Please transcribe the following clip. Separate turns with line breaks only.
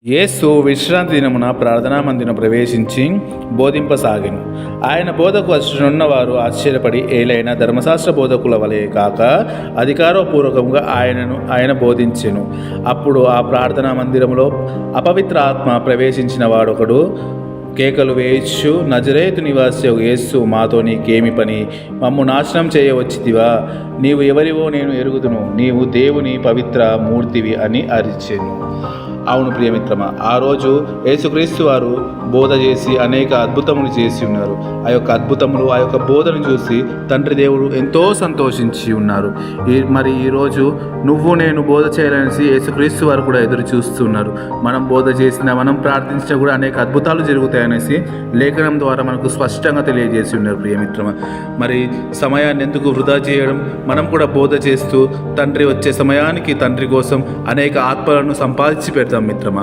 యేసు విశ్రాంతి దినమున ప్రార్థనా మందిరం ప్రవేశించి బోధింపసాగెను. ఆయన బోధకు వచ్చుచున్నవారు ఆశ్చర్యపడి ఏలైన ధర్మశాస్త్ర బోధకుల వలె కాక అధికారపూర్వకంగా ఆయన బోధించెను. అప్పుడు ఆ ప్రార్థనా మందిరంలో అపవిత్ర ఆత్మ ప్రవేశించిన వాడొకడు కేకలు వేయచ్చు, నజరేతు నివాసి యేసు, మాతో నీకేమి పని? మమ్ము నాశనం చేయవచ్చితివా? నీవు ఎవరివో నేను ఎరుగుదును, నీవు దేవుని పవిత్ర మూర్తివి అని అరిచెను. అవును ప్రియమిత్రమా, ఆ రోజు యేసుక్రీస్తు వారు బోధ చేసి అనేక అద్భుతములు చేసి ఉన్నారు. ఆ యొక్క అద్భుతములు, ఆ యొక్క బోధను చూసి తండ్రి దేవుడు ఎంతో సంతోషించి ఉన్నారు. మరి ఈరోజు నువ్వు నేను బోధ చేయాలనేసి యేసుక్రీస్తు వారు కూడా ఎదురు చూస్తున్నారు. మనం బోధ చేసినా, మనం ప్రార్థించినా కూడా అనేక అద్భుతాలు జరుగుతాయనేసి లేఖనం ద్వారా మనకు స్పష్టంగా తెలియజేసి ఉన్నారు. ప్రియమిత్రమా, మరి సమయాన్ని ఎందుకు వృధా చేయడం? మనం కూడా బోధ చేస్తూ తండ్రి వచ్చే సమయానికి తండ్రి కోసం అనేక ఆత్మలను సంపాదించి పెడతాం మిత్రమా.